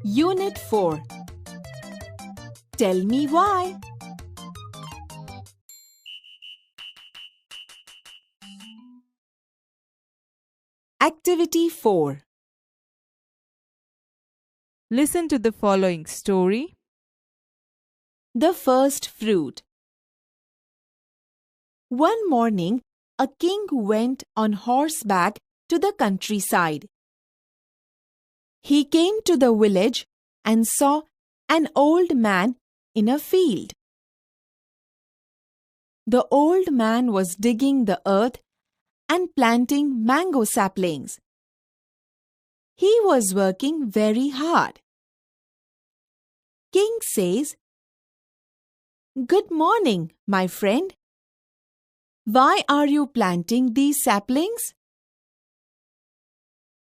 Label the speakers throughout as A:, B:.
A: Unit 4. Tell me why. Activity 4.
B: Listen to the following story.
A: The first fruit. One morning, a king went on horseback to the countryside. He came to the village and saw an old man in a field. The old man was digging the earth and planting mango saplings. He was working very hard. King says, "Good morning, my friend. Why are you planting these saplings?"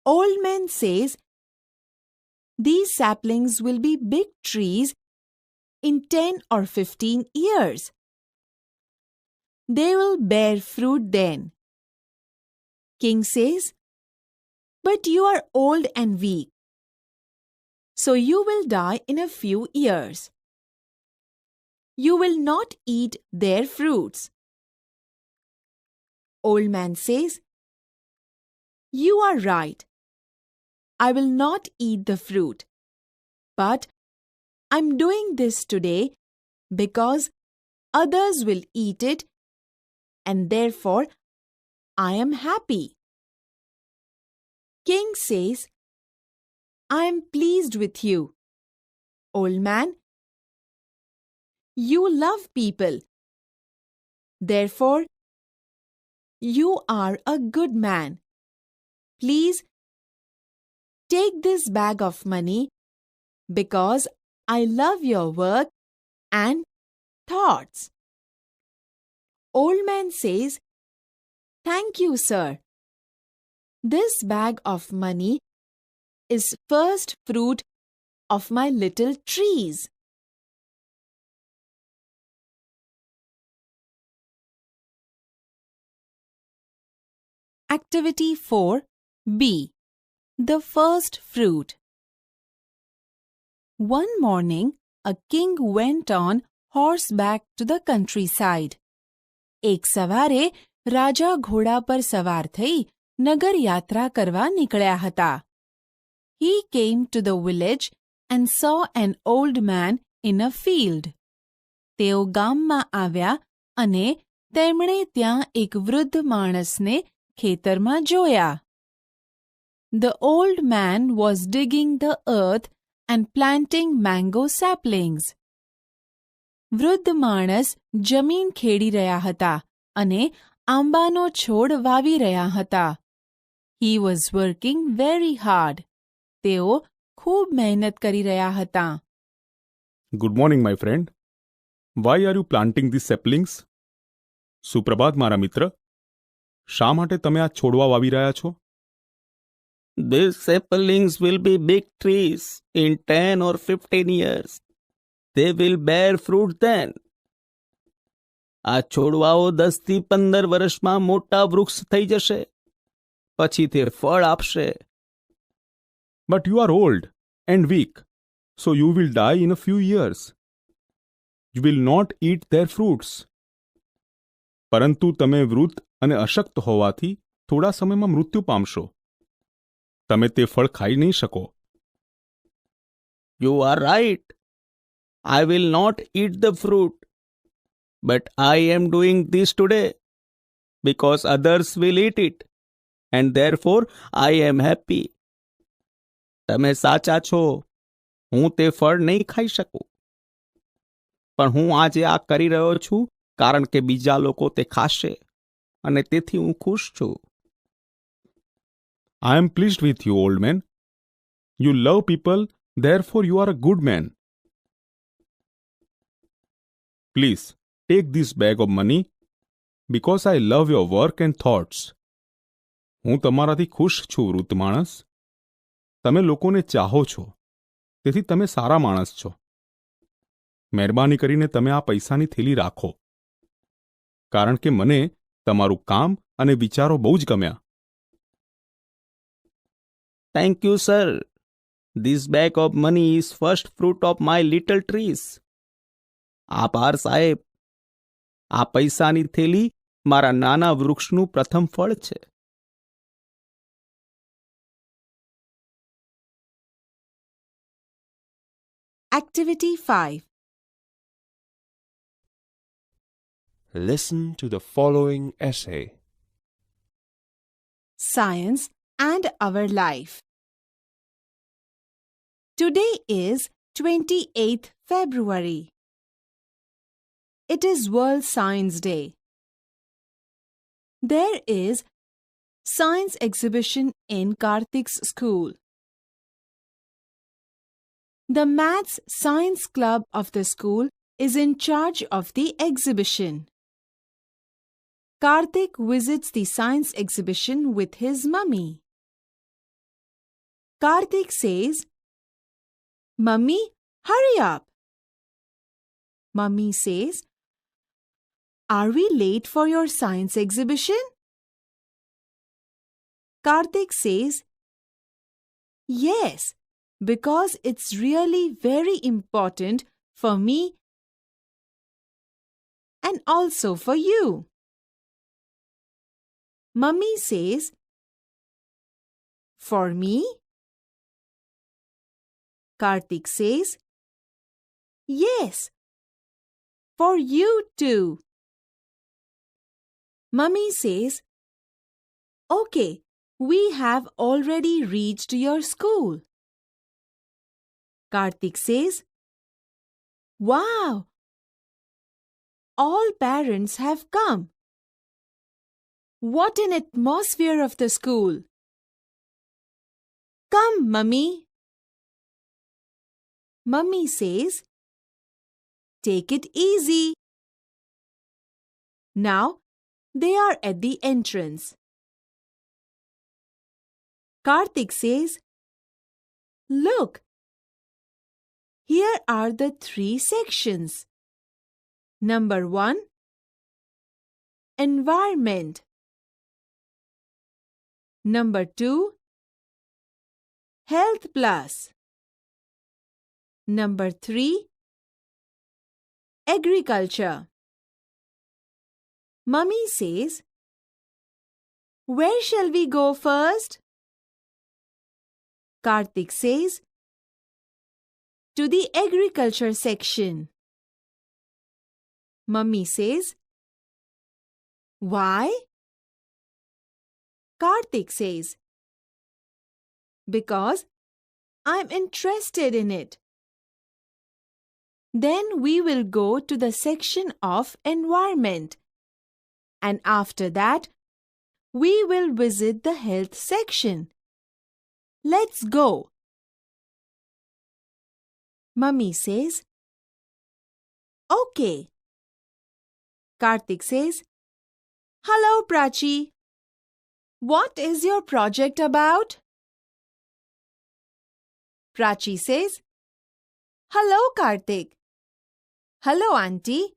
A: Old man says, "These saplings will be big trees in 10 or 15 years. They will bear fruit then." King says, "But you are old and weak, so you will die in a few years. You will not eat their fruits." Old man says, "You are right. I will not eat the fruit. But I'm doing this today because others will eat it, and therefore I am happy." King says, "I am pleased with you, old man. You love people. Therefore, you are a good man. Please take this bag of money because I love your work and thoughts." Old man says, "Thank you, sir. This bag of money is first fruit of my little trees." Activity 4B. The first fruit. One morning, a king went on horseback to the countryside. એક સવારે રાજા ઘોડા પર સવાર થઈ નગર યાત્રા કરવા નીકળ્યા હતા. He came to the village and saw an old man in a field. તેઓ ગામમાં આવ્યા અને તેમણે ત્યાં એક વૃદ્ધ માણસને ખેતરમાં જોયા. The old man was digging the earth and planting mango saplings. વૃદ્ધ માણસ જમીન ખેડી રહ્યા હતા અને આંબાનો છોડ વાવી રહ્યા હતા. He was working very hard. તેઓ ખૂબ મહેનત કરી રહ્યા હતા.
C: Good morning, my friend. Why are you planting these saplings? સુપ્રભાત મારા મિત્ર. શા માટે તમે આ છોડવા વાવી રહ્યા છો?
D: These saplings will be big trees in 10 or 15 years. They will bear fruit then. આ છોડવાઓ 10 થી 15 વર્ષમાં મોટા વૃક્ષ થઈ જશે. પછી તે ફળ આપશે.
C: But you are old and weak, so you will die in a few years. You will not eat their fruits. પરંતુ તમે વૃદ્ધ અને અશક્ત હોવાથી થોડા સમયમાં મૃત્યુ પામશો. તમે તે ફળ ખાઈ નહીં શકો.
D: You are right. I will not eat the fruit. But I am doing this today because others will eat it, and therefore I am happy. તમે સાચા છો. હું તે ફળ નહીં ખાઈ શકું. પણ હું આજે આ કરી રહ્યો છું કારણ કે બીજા લોકો તે ખાશે અને તેથી હું ખુશ છું.
C: I am pleased with you, old man. You love people, therefore you are a good man. Please, take this bag of money because I love your work and thoughts. હું તમારાથી ખુશ છું, વૃદ્ધ માણસ. તમે લોકોને ચાહો છો, તેથી તમે સારા માણસ છો. મહેરબાની કરીને તમે આ પૈસાની થેલી રાખો, કારણ કે મને તમારું કામ અને વિચારો બહુ જ ગમ્યા.
D: Thank you, sir. This bag of money is first fruit of my little trees. આભાર સાહેબ. આ પૈસાની થેલી મારા નાના વૃક્ષનું પ્રથમ ફળ છે.
A: Activity 5.
E: Listen to the following essay.
A: Science and our life. Today is 28th February. It is World Science Day. There is science exhibition in Karthik's school. The Maths Science Club of the school is in charge of the exhibition. Karthik visits the science exhibition with his mummy. Karthik says, "Mummy, hurry up." Mummy says, "Are we late for your science exhibition?" Karthik says, "Yes, because it's really very important for me and also for you." Mummy says, "For me?" Karthik says, "Yes, for you too." Mummy says, "Okay, we have already reached your school." Karthik says, "Wow! All parents have come. What an atmosphere of the school. Come, Mummy." Mummy says, "Take it easy." Now they are at the entrance. Karthik says, "Look, here are the 3 sections. Number 1, Environment. Number 2, Health Plus. Number 3, Agriculture." Mummy says, "Where shall we go first?" Karthik says, "To the agriculture section." Mummy says, "Why?" Karthik says, "Because I'm interested in it." Then we will go to the section of environment, and after that, we will visit the health section. Let's go. Mummy says, "Okay." Karthik says, "Hello, Prachi. What is your project about?" Prachi says, "Hello, Karthik." "Hello, Auntie.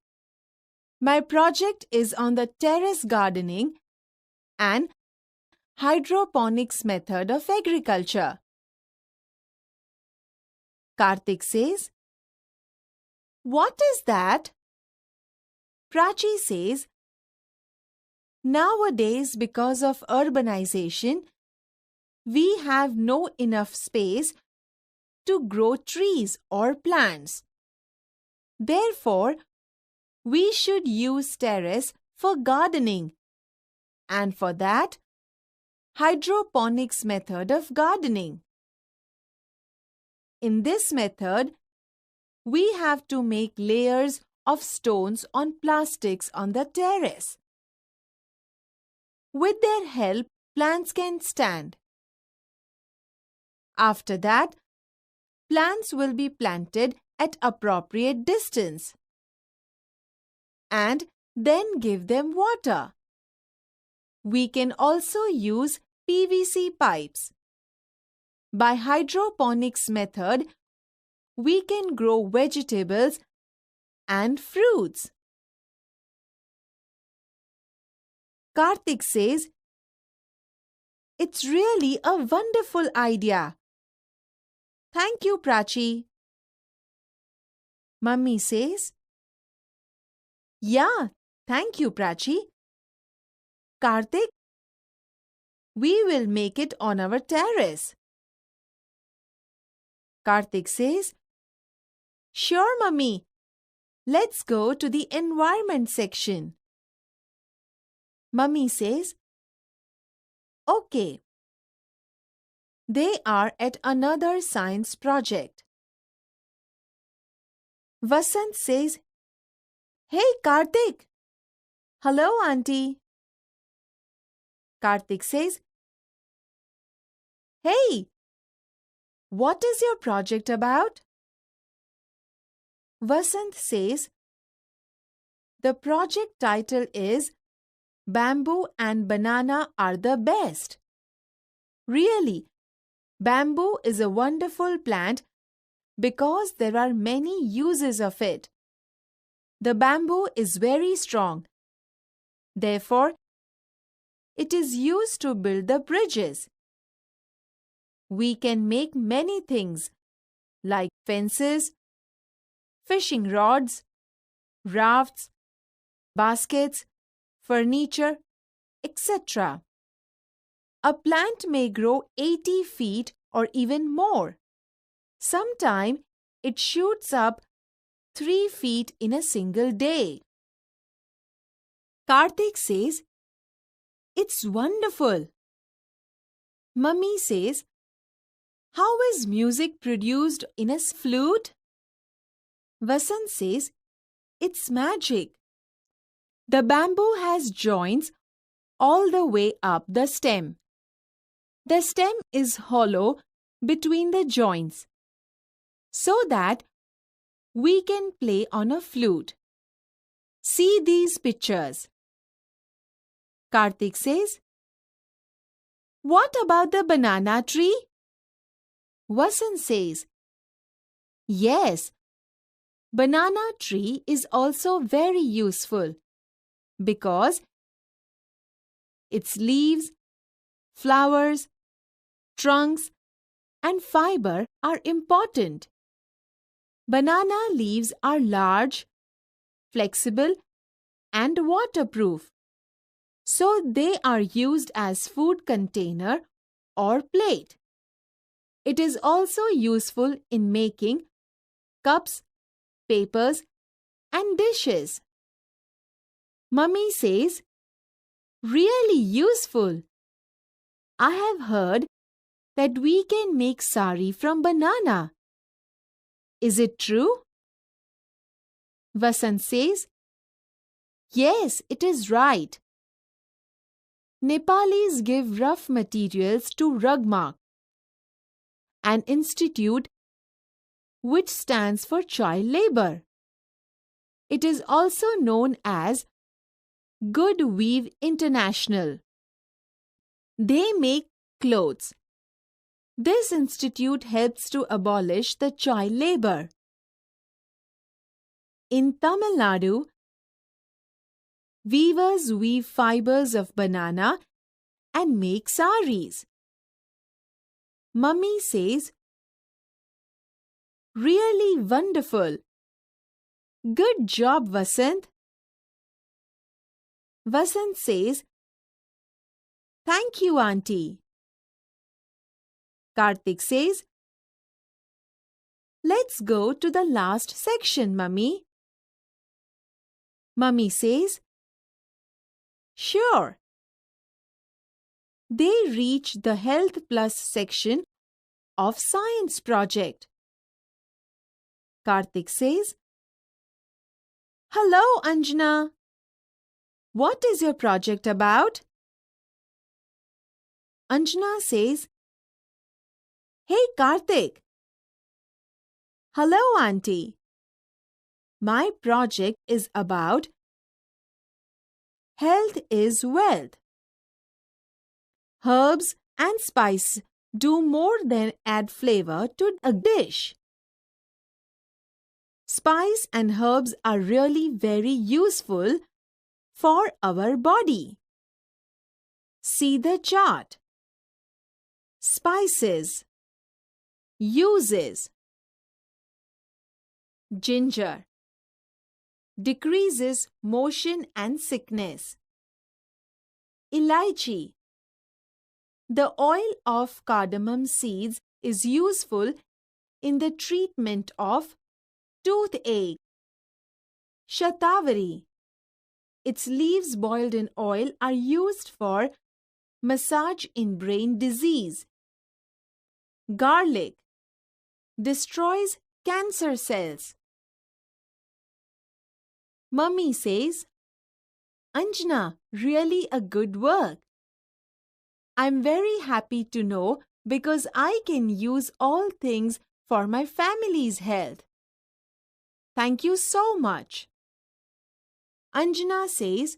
A: My project is on the terrace gardening and hydroponics method of agriculture." Karthik says, "What is that?" Prachi says, "Nowadays, because of urbanization, we have no enough space to grow trees or plants. Therefore, we should use terrace for gardening, and for that, hydroponics method of gardening. In this method, we have to make layers of stones on plastics on the terrace. With their help, plants can stand. After that, plants will be planted at appropriate distance and then give them water. We can also use PVC pipes. By hydroponics method, we can grow vegetables and fruits." Karthik says, "It's really a wonderful idea. Thank you, Prachi. Mummy says, Yeah, thank you, Prachi. Karthik, we will make it on our terrace. Karthik says, Sure, Mummy. Let's go to the environment section. Mummy says, Okay. They are at another science project. Vasant says, Hey, Karthik. Hello, Auntie. Karthik says, Hey, what is your project about? Vasant says, The project title is Bamboo and Banana Are the Best. Really, bamboo is a wonderful plant because there are many uses of it. The bamboo is very strong. Therefore, it is used to build the bridges. We can make many things like fences, fishing rods, rafts, baskets, furniture, etc. A plant may grow 80 feet or even more. Sometime it shoots up 3 feet in a single day. Karthik says, It's wonderful. Mummy says, How is music produced in a flute? Vasant says, It's magic. The bamboo has joints all the way up the stem. The stem is hollow between the joints so that we can play on a flute. See these pictures. Karthik says, What about the banana tree? Vasant says, Yes, banana tree is also very useful because its leaves, flowers, trunks, and fiber are important. Banana leaves are large, flexible, and waterproof, so they are used as food container or plate. It is also useful in making cups, papers, and dishes. Mummy says, Really useful. I have heard that we can make sari from banana. Is it true? Vasant says, Yes, it is right. Nepalis give rough materials to Rugmark, an institute which stands for child labor. It is also known as Good Weave International. They make clothes. This institute helps to abolish the child labor. In Tamil Nadu, weavers weave fibers of banana and make saris. Mummy says, Really wonderful. Good job, Vasant. Vasant says, Thank you, Auntie. Karthik says, Let's go to the last section, Mummy. Mummy says, Sure. They reach the Health Plus section of Science Project. Karthik says, Hello, Anjana. What is your project about? Anjana says, Hey, Karthik. Hello, Auntie. My project is about Health is Wealth. Herbs and spice do more than add flavor to a dish. Spice and herbs are really very useful for our body. See the chart. Spices. Uses. Ginger decreases motion and sickness. Elaichi. The oil of cardamom seeds is useful in the treatment of toothache. Shatavari. Its leaves boiled in oil are used for massage in brain disease. Garlic destroys cancer cells. Mummy says, Anjana, really a good work. I'm very happy to know because I can use all things for my family's health. Thank you so much. Anjana says,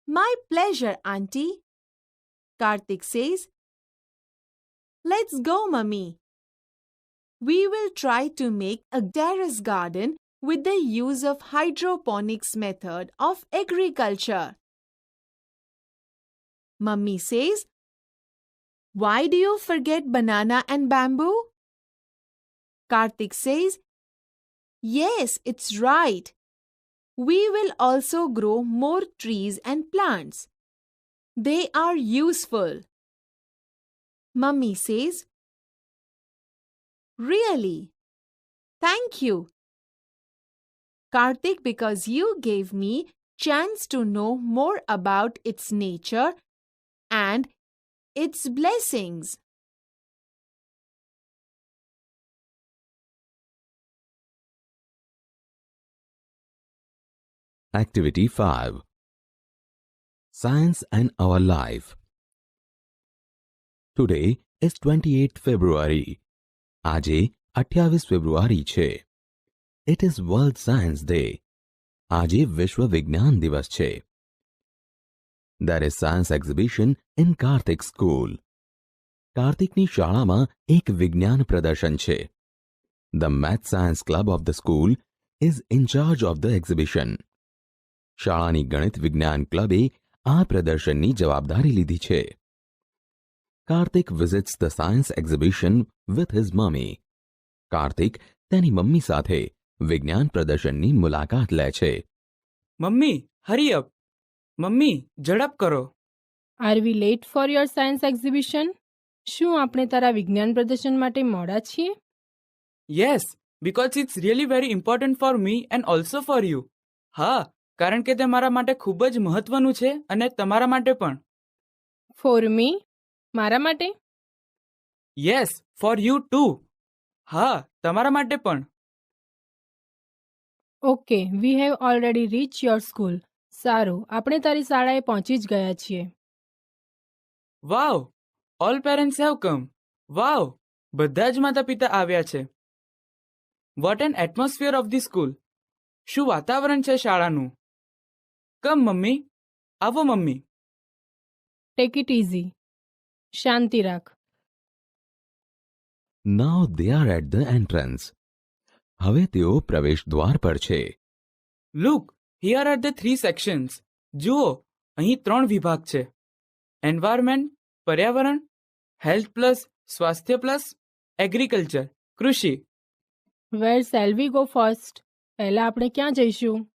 A: My pleasure, Auntie. Karthik says, Let's go, Mummy. We will try to make a terrace garden with the use of hydroponics method of agriculture. Mummy says, Why do you forget banana and bamboo? Karthik says, Yes, it's right. We will also grow more trees and plants. They are useful. Mummy says, Really? Thank you. Karthik, because you gave me chance to know more about its nature and its blessings.
F: Activity 5. Science and Our Life. Today is 28th February. આજે 28 ફેબ્રુઆરી છે. It is World Science Day. આજે વિશ્વ વિજ્ઞાન દિવસ છે. There is science exhibition in Karthik School. કાર્તિકની શાળામાં એક વિજ્ઞાન પ્રદર્શન છે. The Math Science Club of the school is in charge of the exhibition. શાળાની ગણિત વિજ્ઞાન ક્લબે આ પ્રદર્શનની જવાબદારી લીધી છે. Karthik visits the science exhibition with his mummy. Kartik તેની મમ્મી સાથે વિજ્ઞાન પ્રદર્શનની મુલાકાત લે છે.
G: મમ્મી, હરી અપ. મમ્મી, ઝડપ કરો.
H: Are we late for your science exhibition? શું આપણે તારા વિજ્ઞાન પ્રદર્શન માટે મોડા છીએ?
G: Yes, because it's really very important for me and also for you. હા, કારણ કે તે મારા માટે ખૂબ જ મહત્વનું છે અને તમારા માટે પણ.
H: For me? મારા માટે?
G: Yes, for you too. હા, તમારા માટે પણ.
H: Okay, we have already reach your school. સારું, આપણે તારી શાળાએ પહોંચી જ ગયા છીએ.
G: Wow, all parents have come. Wow, બધા જ માતા પિતા આવ્યા છે. What an atmosphere of the school. શું વાતાવરણ છે શાળાનું. કમ મમ્મી, આવો મમ્મી.
H: Take it easy. શાંતિ રાખ.
F: Now they are at the entrance. હવે તેઓ પ્રવેશ દ્વાર પર છે.
G: Look, here are the 3 sections. જુઓ, અહીં 3 વિભાગ છે. એન્વાયરમેન્ટ, પર્યાવરણ, હેલ્થ પ્લસ, સ્વાસ્થ્ય પ્લસ, એગ્રીકલ્ચર, કૃષિ.
H: વેર શેલ વી ગો ફર્સ્ટ? પહેલા આપણે ક્યાં જઈશું?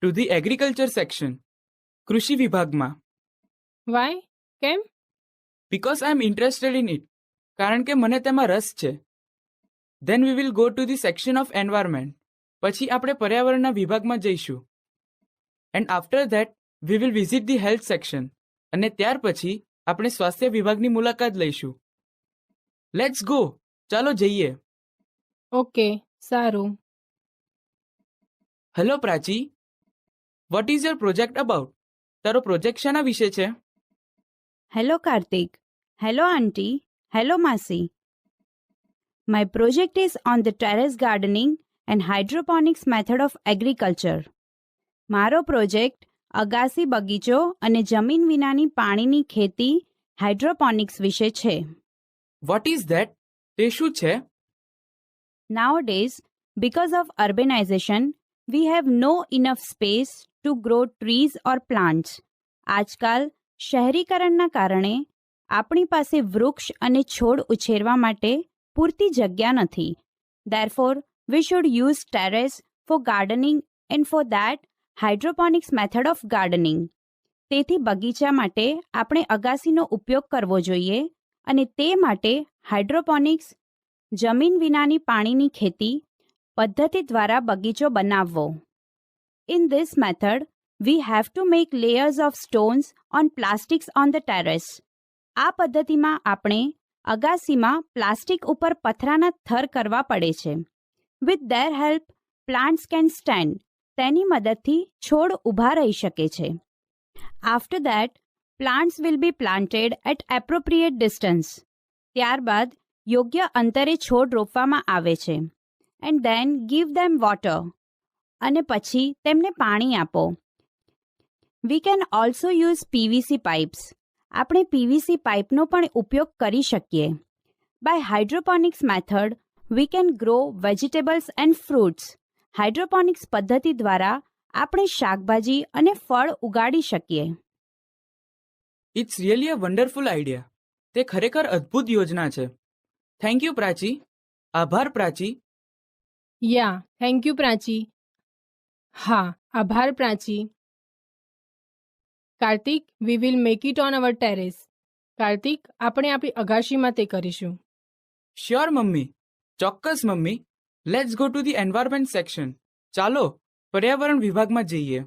G: ટુ ધી એગ્રીકલ્ચર સેક્શન, કૃષિ વિભાગમાં.
H: વાય? કેમ?
G: Because I am interested in it. કારણ કે મને તેમાં રસ છે. Then we will go to the section of environment. પછી આપણે પર્યાવરણના વિભાગમાં જઈશું. And after that we will visit the health section. અને ત્યાર પછી આપણે સ્વાસ્થ્ય વિભાગની મુલાકાત લઈશું. Let's go. ચાલો જઈએ.
H: ઓકે, સારું.
G: Hello Prachi, what is your project about? તારો પ્રોજેક્ટ શાના વિશે છે?
I: Hello Karthik. Hello Auntie. Hello Masi. My project is on the terrace gardening and hydroponics method of agriculture. મારો પ્રોજેક્ટ અગાસી બગીચો અને જમીન વિનાની પાણીની ખેતી હાઇડ્રોપોનિક્સ વિશે છે.
G: What is that? તે શું છે?
I: Nowadays, because of urbanization, we have no enough space to grow trees or plants. આજકાલ શહેરીકરણના કારણે આપણી પાસે વૃક્ષ અને છોડ ઉછેરવા માટે પૂરતી જગ્યા નથી. Therefore, we should use terrace for gardening and for that, hydroponics method of gardening. તેથી બગીચા માટે આપણે અગાસીનો ઉપયોગ કરવો જોઈએ અને તે માટે હાઇડ્રોપોનિક્સ જમીન વિનાની પાણીની ખેતી પદ્ધતિ દ્વારા બગીચો બનાવવો. In this method, we have to make layers of stones on plastics on the terrace. આ પદ્ધતિમાં આપણે અગાસીમાં પ્લાસ્ટિક ઉપર પથરાના થર કરવા પડે છે. With their help, plants can stand. તેની મદદથી છોડ ઊભા રહી શકે છે. After that, plants will be planted at appropriate distance. ત્યારબાદ યોગ્ય અંતરે છોડ રોપવામાં આવે છે. And then give them water. અને પછી તેમને પાણી આપો. We can also use PVC pipes. આપણે PVC પાઇપનો પણ ઉપયોગ કરી શકીએ. By hydroponics method, we can grow vegetables and fruits. Hydroponics પદ્ધતિ દ્વારા આપણે શાકભાજી અને ફળ ઉગાડી શકીએ.
G: It's really a wonderful idea. તે ખરેખર અદ્ભુત યોજના છે. Thank you Prachi. આભાર Prachi.
H: Yeah thank you Prachi. હા આભાર Prachi. Kartik, we will make it on our terrace. Kartik, આપણે આપણી અગાશીમાં તે કરીશું.
G: શ્યોર મમ્મી, ચોક્કસ mummy. Let's go to the environment section. ચાલો પર્યાવરણ વિભાગમાં જઈએ.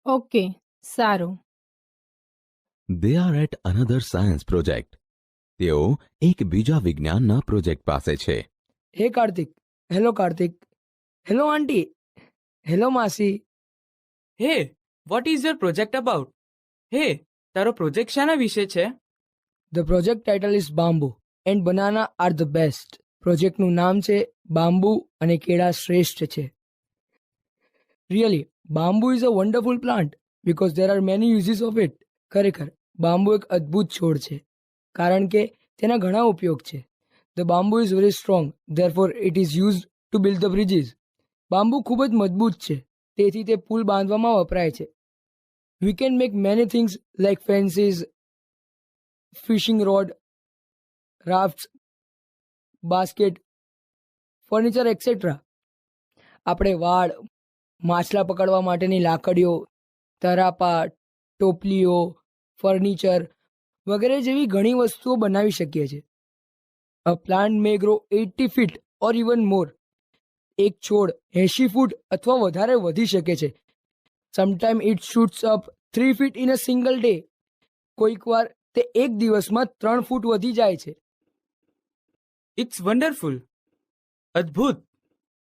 H: ઓકે, સારું.
F: They are at another science project. તેઓ એક બીજા વિજ્ઞાનના પ્રોજેક્ટ પાસે છે.
J: હે Kartik. Hello Kartik. Hello aunty. Hello માસી.
G: હે, vote is your project about? હે, તારો પ્રોજેક્ટ શાના વિશે છે?
J: The project title is bamboo and banana are the best. પ્રોજેક્ટનું નામ છે બામ્બુ અને કેળા શ્રેષ્ઠ છે. Really bamboo is a wonderful plant because there are many uses of it. ખરેખર બામ્બુ એક અદ્ભુત છોડ છે કારણ કે તેના ઘણા ઉપયોગ છે. The bamboo is very strong, therefore it is used to build the bridges. Bamboo ખૂબ જ મજબૂત છે તેથી તે પુલ બાંધવામાં વપરાય છે. We can make many things like fences, fishing rod, rafts, basket, furniture, etc. આપણે વાડ, માછલા પકડવા માટેની લાકડીઓ, તરાપા, ટોપલીઓ, ફર્નિચર વગેરે જેવી ઘણી વસ્તુઓ બનાવી શકીએ છીએ. A plant may grow 80 feet or even more. એક છોડ 80 ફૂટ અથવા વધારે વધી શકે છે. Sometimes it shoots up 3 feet in a single day. કોઈક વાર તે એક દિવસમાં 3 ફૂટ વધી જાય છે.
G: It's wonderful. અદ્ભુત.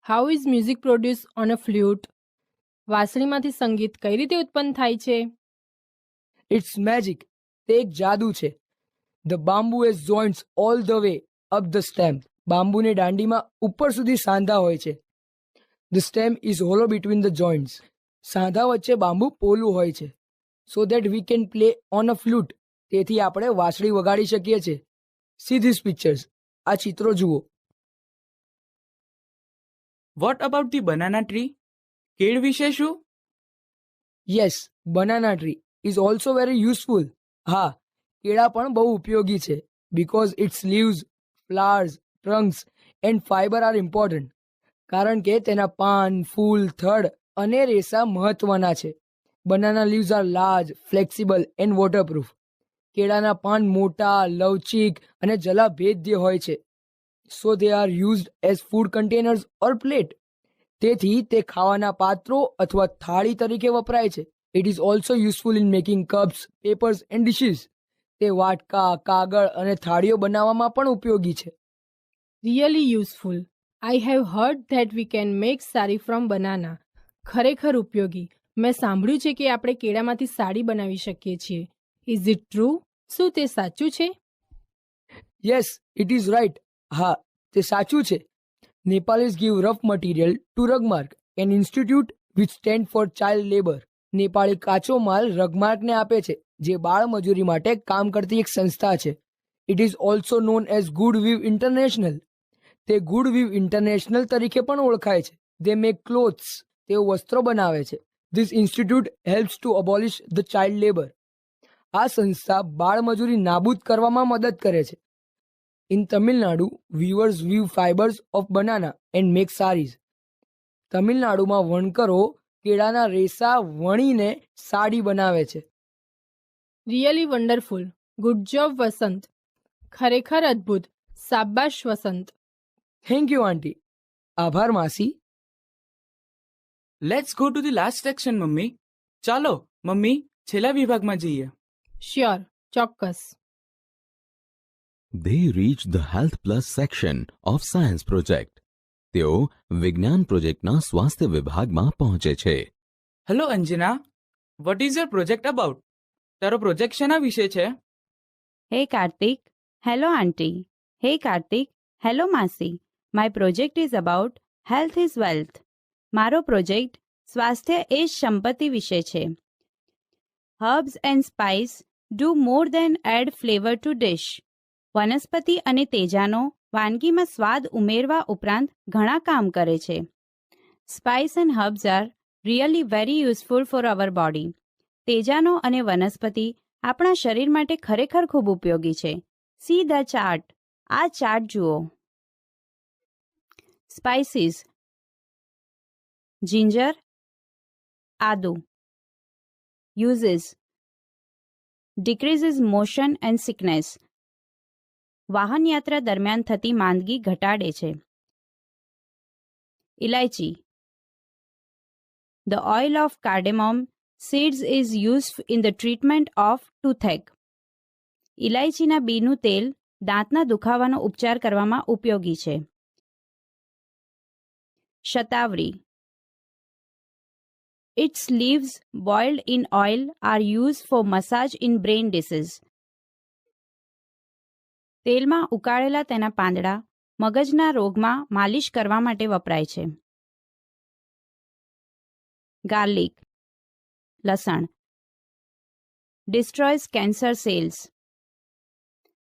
H: How is music produce on a flute? વાંસળીમાંથી સંગીત કઈ રીતે ઉત્પન્ન થાય છે?
J: It's magic. તે એક જાદુ છે. The bamboo has joints all the way up the stem. બામ્બુની દાંડીમાં ઉપર સુધી સાંધા હોય છે. The stem is hollow between the joints. સાંધા વચ્ચે બાંબુ પોલું હોય છે. So that we can play on a flute. તેથી આપણે વાંસળી વગાડી શકીએ છીએ. See this pictures. આ ચિત્રો જુઓ.
G: What about the banana tree? કેળ વિશે શું?
J: Yes, banana tree is also very useful. હા, કેળા પણ બહુ ઉપયોગી છે because its leaves, flowers, trunks and fibre are important. કારણ કે તેના પાન, ફૂલ, થડ અને રેસા મહત્વના છે. Banana leaves are large, flexible and waterproof. કેળાના પાન મોટા, લવચીક અને જલાભેદ્ય હોય છે. So they are used as food containers or plate. તેથી તે ખાવાના પાત્રો અથવા થાળી તરીકે વપરાય છે. It is also useful in making cups, papers and dishes. તે વાટકા, કાગળ અને થાળીઓ બનાવવામાં પણ ઉપયોગી છે.
H: Really useful. I have heard that we can make sari from banana. ખરેખર ઉપયોગી. મેં સાંભળ્યું છે કે આપણે કેળામાંથી સાડી બનાવી શકીએ છીએ. Is it true? શું તે સાચું છે?
J: Yes, it is right. હા, તે સાચું છે. Nepalese give rough material to Rugmark, an institute which stand for child labour. નેપાળી કાચો માલ રગમાર્કને આપે છે, જે બાળ મજૂરી માટે કામ કરતી એક સંસ્થા છે. It is also known as Good Weave International. તે ગુડ વિવ ઇન્ટરનેશનલ તરીકે પણ ઓળખાય છે. They make clothes. તેઓ વસ્ત્રો બનાવે છે. This institute helps to abolish the child labour. આ સંસ્થા બાળ મજૂરી નાબૂદ કરવામાં મદદ કરે છે. In Tamil Nadu, weavers weave fibers of banana and make saris. તમિલનાડુમાં વણકરો કેળાના રેસા વણીને સાડી બનાવે છે.
H: Really wonderful. ગુડ જોબ વસંત. ખરેખર અદ્ભુત. શાબાશ વસંત.
J: થેન્ક યુ આંટી. આભાર માસી.
G: Let's go to the last section mummy. ચાલો મમ્મી છેલ્લા વિભાગમાં જઈએ.
H: શ્યોર, ચોક્કસ.
F: They reached the Health Plus section of Science Project. તેઓ વિજ્ઞાન પ્રોજેક્ટના સ્વાસ્થ્ય વિભાગમાં પહોંચે છે.
G: Hello Anjana, vote is your project about? તારો પ્રોજેક્ટ શેના વિશે છે?
I: Hey Karthik. Hello Auntie. Hey Karthik. Hello Masi. My project is about health is wealth. મારો પ્રોજેક્ટ સ્વાસ્થ્ય એ જ સંપત્તિ વિશે છે. Herbs and spice do more than add flavor to dish. વનસ્પતિ અને તેજાનો વાનગીમાં સ્વાદ ઉમેરવા ઉપરાંત ઘણા કામ કરે છે. Spice and herbs are really very useful for our body. તેજાનો અને વનસ્પતિ આપણા શરીર માટે ખરેખર ખૂબ ઉપયોગી છે. See the chart. આ ચાર્ટ જુઓ. સ્પાઇસીસ: જિંજર, આદુ. Uses: decreases motion and sickness. વાહન યાત્રા દરમિયાન થતી માંદગી ઘટાડે છે. ઇલાયચી: The oil of cardamom seeds is used in the treatment of toothache. ઇલાયચીના બીનું તેલ દાંતના દુખાવાનો ઉપચાર કરવામાં ઉપયોગી છે. Shatavari: Its leaves boiled in oil are used for massage in brain disease. તેલમાં ઉકાળેલા તેના પાંદડા મગજના રોગમાં માલિશ કરવા માટે વપરાય છે. ગાર્લિક: લસણ. ડિસ્ટ્રોયસ કેન્સર સેલ્સ.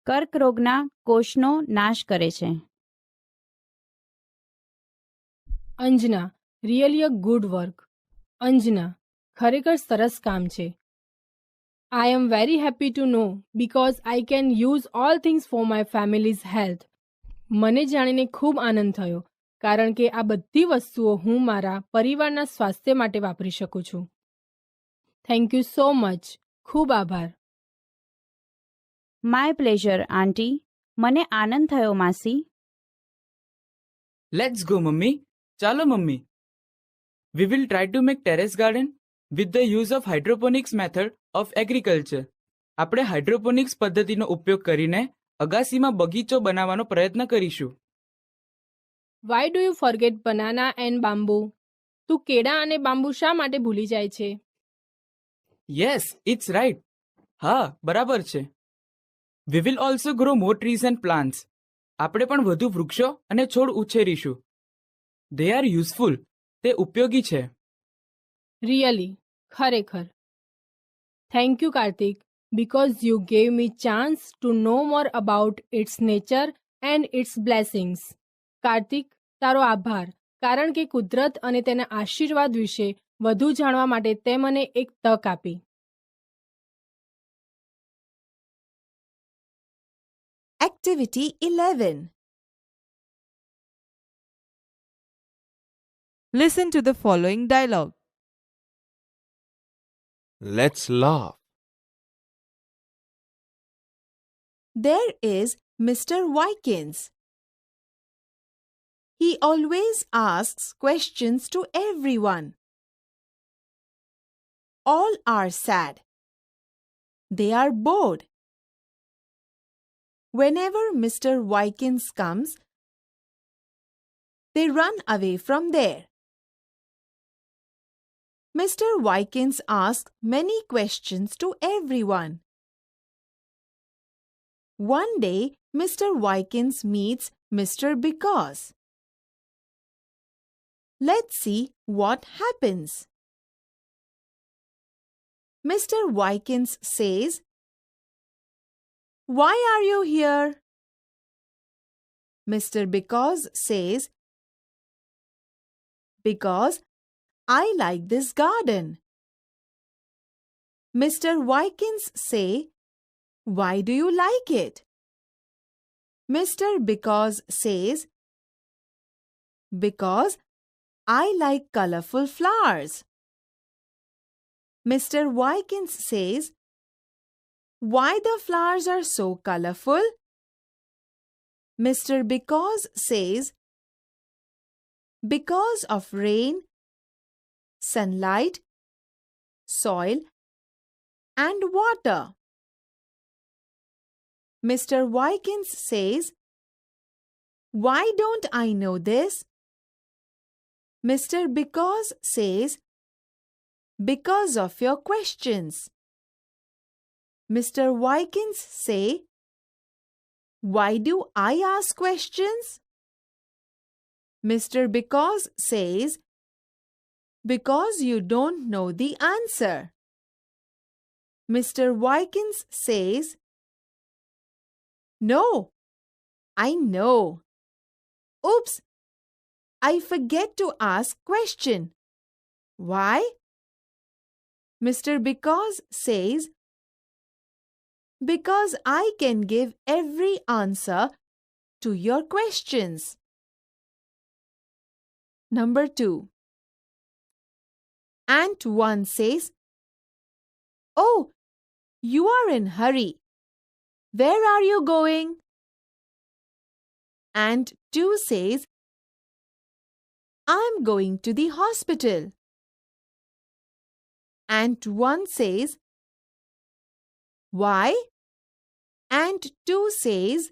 I: કર્કરોગના કોષનો નાશ કરે છે.
H: Anjana, really a good work. Anjana, ખરેખર સરસ કામ છે. I am very happy to know because I can use all things for my family's health. મને જાણીને ખૂબ આનંદ થયો કારણ કે આ બધી વસ્તુઓ હું મારા પરિવારના સ્વાસ્થ્ય માટે વાપરી શકું છું. Thank you so much. ખૂબ આભાર.
I: My pleasure, Auntie. મને આનંદ થયો માસી.
G: Let's go mummy. ચાલો mummy. We will try to make terrace garden with the use of hydroponics method of agriculture. આપણે હાઇડ્રોપોનિક્સ પદ્ધતિનો ઉપયોગ કરીને અગાસીમાં બગીચો બનાવવાનો પ્રયત્ન કરીશું.
H: Why do you forget banana and bamboo? તું કેળા અને બાંબુ શા માટે ભૂલી જાય છે?
G: Yes, it's right. હા, બરાબર છે. We will also grow more trees and plants. આપણે પણ વધુ વૃક્ષો અને છોડ ઉછેરીશું. They are useful. તે ઉપયોગી છે.
H: રિયલી, ખરેખર. Thank you Kartik because you gave me chance to know more about its nature and its blessings. Kartik, તારો આભાર કારણ કે કુદરત અને તેના આશીર્વાદ વિશે વધુ જાણવા માટે તે મને એક તક આપી.
A: Activity 11.
B: Listen to the following dialogue.
E: Let's laugh.
A: There is Mr. Wykins. He always asks questions to everyone. All are sad. They are bored. Whenever Mr. Wykins comes, they run away from there. Mr. Wykins asks many questions to everyone. One day, Mr. Wykins meets Mr. Because. Let's see what happens. Mr. Wykins says, "Why are you here?" Mr. Because says, "Because I like this garden." Mr. Wykins say, "Why do you like it?" Mr. Because says, because I like colorful flowers. Mr. Wykins says, why the flowers are so colorful? Mr. Because says, because of rain, sunlight, soil, and water. Mr. Wykins says, why don't I know this? Mr. Because says, because of your questions. Mr. Wykins say, why do I ask questions? Mr. Because says, because you don't know the answer. Mr. Wykins says, no, I know. Oops, I forget to ask question. Why? Mr. Because says, because I can give every answer to your questions. Number 2. Ant 1 says, oh, you are in hurry. Where are you going? Ant 2 says, I'm going to the hospital. Ant 1 says, why? Ant 2 says,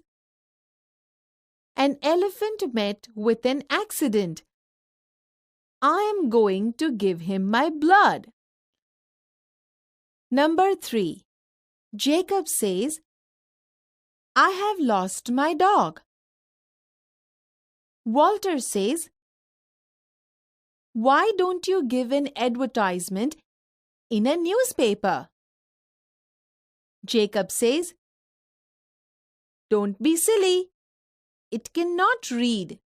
A: an elephant met with an accident. I am going to give him my blood. Number 3. Jacob says, I have lost my dog. Walter says, why don't you give an advertisement in a newspaper? Jacob says, don't be silly. It cannot read.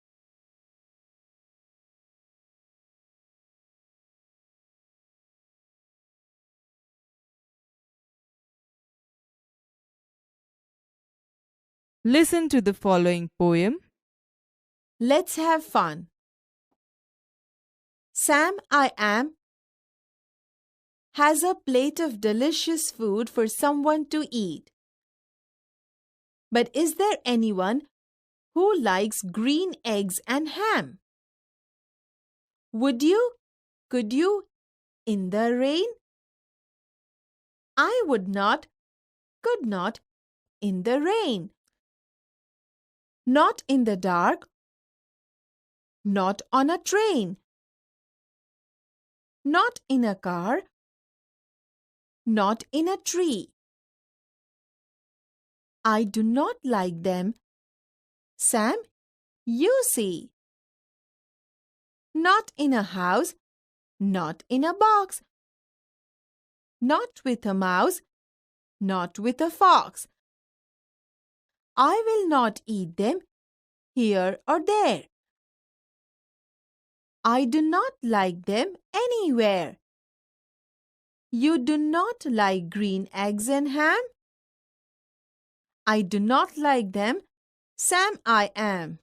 B: Listen to the following poem.
A: Let's have fun. Sam I Am has a plate of delicious food for someone to eat. But is there anyone who likes green eggs and ham? Would you? Could you? In the rain? I would not, could not, in the rain. Not in the dark, not on a train, not in a car, not in a tree. I do not like them. Sam, you see. Not in a house, not in a box, not with a mouse, not with a fox. I will not eat them here or there. I do not like them anywhere. You do not like green eggs and ham? I do not like them. Sam I Am.